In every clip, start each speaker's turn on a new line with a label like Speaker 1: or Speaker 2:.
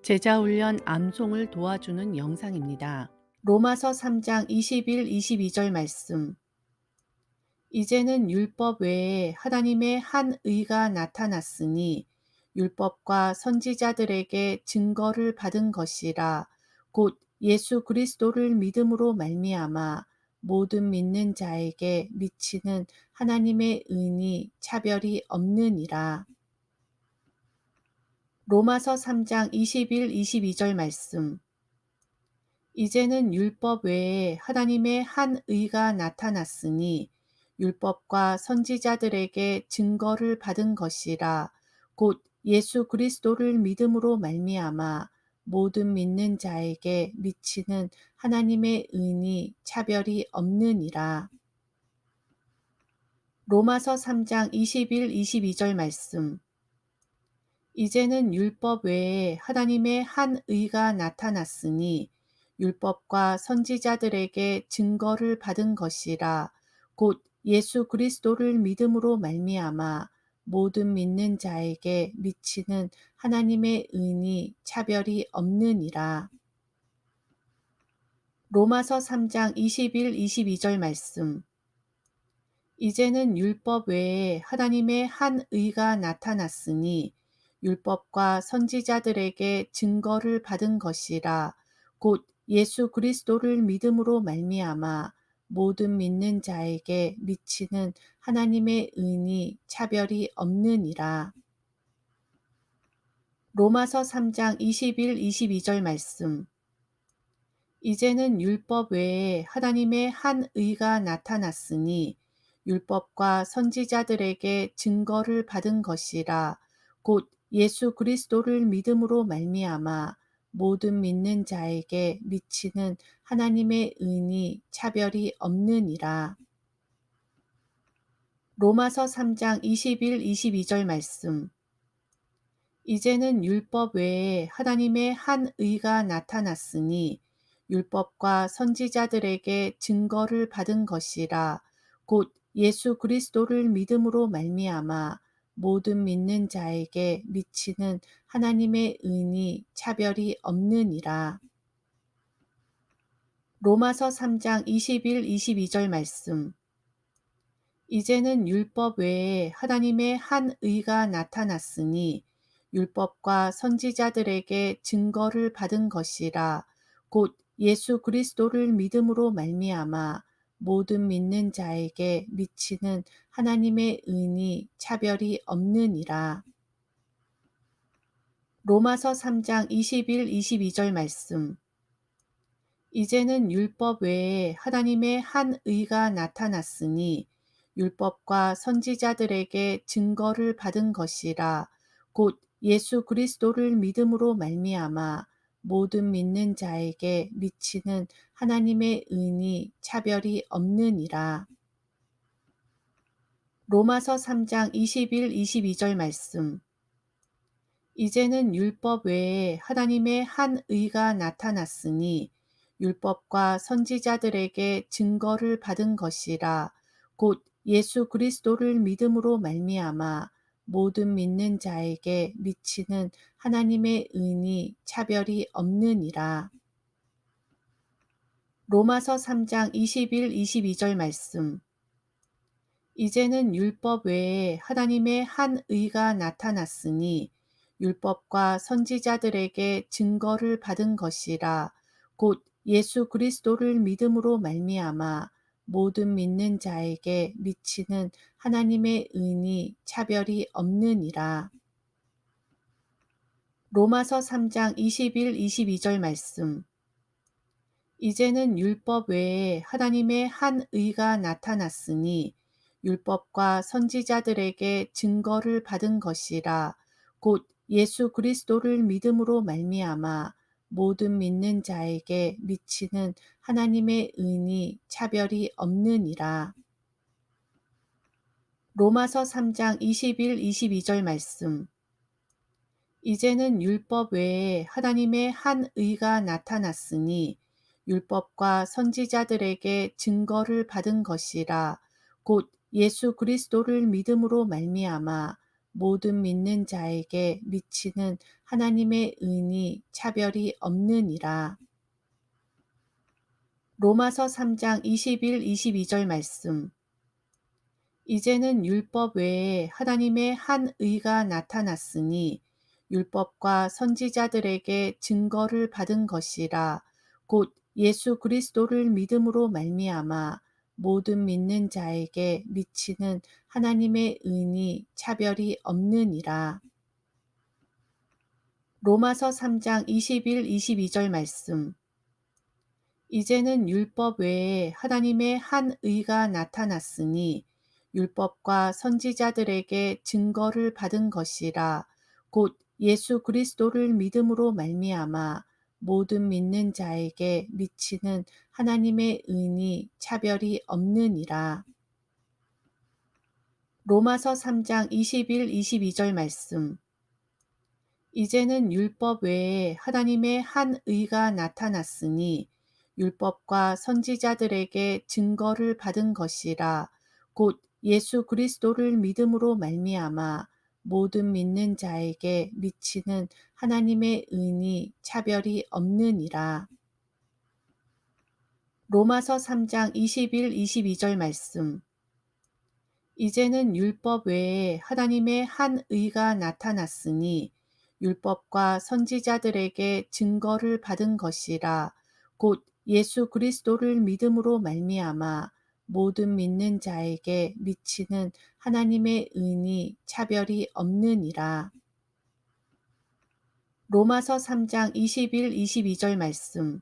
Speaker 1: 제자 훈련 암송을 도와주는 영상입니다.
Speaker 2: 로마서 3장 21, 22절 말씀. 이제는 율법 외에 하나님의 한 의가 나타났으니 율법과 선지자들에게 증거를 받은 것이라. 곧 예수 그리스도를 믿음으로 말미암아 모든 믿는 자에게 미치는 하나님의 의니 차별이 없느니라. 로마서 3장 21, 22절 말씀. 이제는 율법 외에 하나님의 한 의가 나타났으니 율법과 선지자들에게 증거를 받은 것이라. 곧 예수 그리스도를 믿음으로 말미암아 모든 믿는 자에게 미치는 하나님의 의니 차별이 없느니라. 로마서 3장 21, 22절 말씀. 이제는 율법 외에 하나님의 한 의가 나타났으니 율법과 선지자들에게 증거를 받은 것이라. 곧 예수 그리스도를 믿음으로 말미암아 모든 믿는 자에게 미치는 하나님의 의니 차별이 없느니라. 로마서 3장 21, 22절 말씀. 이제는 율법 외에 하나님의 한 의가 나타났으니 율법과 선지자들에게 증거를 받은 것이라. 곧 예수 그리스도를 믿음으로 말미암아 모든 믿는 자에게 미치는 하나님의 의니 차별이 없느니라. 로마서 3장 21, 22절 말씀. 이제는 율법 외에 하나님의 한 의가 나타났으니 율법과 선지자들에게 증거를 받은 것이라. 곧 예수 그리스도를 믿음으로 말미암아 모든 믿는 자에게 미치는 하나님의 의니 차별이 없느니라. 로마서 3장 21, 22절 말씀. 이제는 율법 외에 하나님의 한 의가 나타났으니 율법과 선지자들에게 증거를 받은 것이라. 곧 예수 그리스도를 믿음으로 말미암아 모든 믿는 자에게 미치는 하나님의 의니 차별이 없느니라. 로마서 3장 21, 22절 말씀. 이제는 율법 외에 하나님의 한 의가 나타났으니 율법과 선지자들에게 증거를 받은 것이라. 곧 예수 그리스도를 믿음으로 말미암아 모든 믿는 자에게 미치는 하나님의 의니 차별이 없느니라. 로마서 3장 21, 22절 말씀. 이제는 율법 외에 하나님의 한 의가 나타났으니 율법과 선지자들에게 증거를 받은 것이라. 곧 예수 그리스도를 믿음으로 말미암아 모든 믿는 자에게 미치는 하나님의 의니 차별이 없느니라. 로마서 3장 21, 22절 말씀. 이제는 율법 외에 하나님의 한 의가 나타났으니 율법과 선지자들에게 증거를 받은 것이라. 곧 예수 그리스도를 믿음으로 말미암아 모든 믿는 자에게 미치는 하나님의 의니 차별이 없느니라. 로마서 3장 21, 22절 말씀. 이제는 율법 외에 하나님의 한 의가 나타났으니 율법과 선지자들에게 증거를 받은 것이라. 곧 예수 그리스도를 믿음으로 말미암아 모든 믿는 자에게 미치는 하나님의 의니 차별이 없느니라. 로마서 3장 21, 22절 말씀. 이제는 율법 외에 하나님의 한 의가 나타났으니 율법과 선지자들에게 증거를 받은 것이라. 곧 예수 그리스도를 믿음으로 말미암아 모든 믿는 자에게 미치는 하나님의 의니 차별이 없느니라. 로마서 3장 21, 22절 말씀. 이제는 율법 외에 하나님의 한 의가 나타났으니 율법과 선지자들에게 증거를 받은 것이라. 곧 예수 그리스도를 믿음으로 말미암아 모든 믿는 자에게 미치는 하나님의 은이 차별이 없느니라. 로마서 3장 21, 22절 말씀. 이제는 율법 외에 하나님의 한 의가 나타났으니 율법과 선지자들에게 증거를 받은 것이라. 곧 예수 그리스도를 믿음으로 말미암아 모든 믿는 자에게 미치는 하나님의 은이 차별이 없느니라. 로마서 3장 21, 22절 말씀. 이제는 율법 외에 하나님의 한 의가 나타났으니 율법과 선지자들에게 증거를 받은 것이라. 곧 예수 그리스도를 믿음으로 말미암아 모든 믿는 자에게 미치는 하나님의 은이 차별이 없느니라. 로마서 3장 21, 22절 말씀. 이제는 율법 외에 하나님의 한 의가 나타났으니 율법과 선지자들에게 증거를 받은 것이라. 곧 예수 그리스도를 믿음으로 말미암아 모든 믿는 자에게 미치는 하나님의 은이 차별이 없느니라. 로마서 3장 21, 22절 말씀. 이제는 율법 외에 하나님의 한 의가 나타났으니 율법과 선지자들에게 증거를 받은 것이라. 곧 예수 그리스도를 믿음으로 말미암아 모든 믿는 자에게 미치는 하나님의 은이 차별이 없느니라. 로마서 3장 21, 22절 말씀.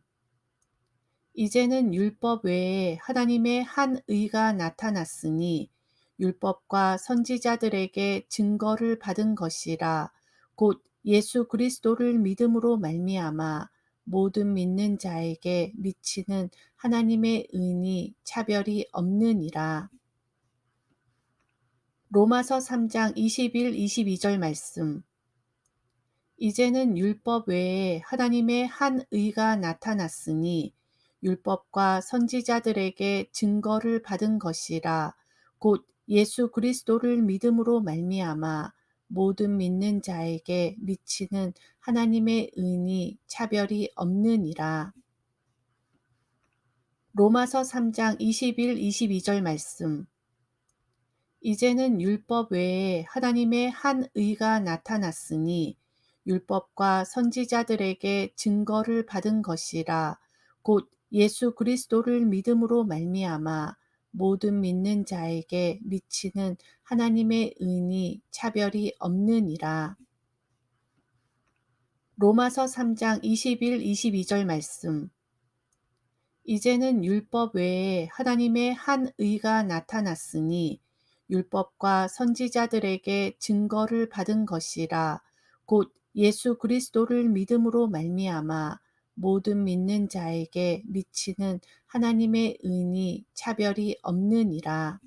Speaker 2: 이제는 율법 외에 하나님의 한 의가 나타났으니 율법과 선지자들에게 증거를 받은 것이라. 곧 예수 그리스도를 믿음으로 말미암아 모든 믿는 자에게 미치는 하나님의 은이 차별이 없느니라. 로마서 3장 21, 22절 말씀. 이제는 율법 외에 하나님의 한 의가 나타났으니 율법과 선지자들에게 증거를 받은 것이라. 곧 예수 그리스도를 믿음으로 말미암아 모든 믿는 자에게 미치는 하나님의 은이 차별이 없느니라. 로마서 3장 21, 22절 말씀. 이제는 율법 외에 하나님의 한 의가 나타났으니 율법과 선지자들에게 증거를 받은 것이라. 곧 예수 그리스도를 믿음으로 말미암아 모든 믿는 자에게 미치는 하나님의 은이 차별이 없느니라. 로마서 3장 21, 22절 말씀. 이제는 율법 외에 하나님의 한 의가 나타났으니 율법과 선지자들에게 증거를 받은 것이라. 곧 예수 그리스도를 믿음으로 말미암아 모든 믿는 자에게 미치는 하나님의 은이 차별이 없느니라.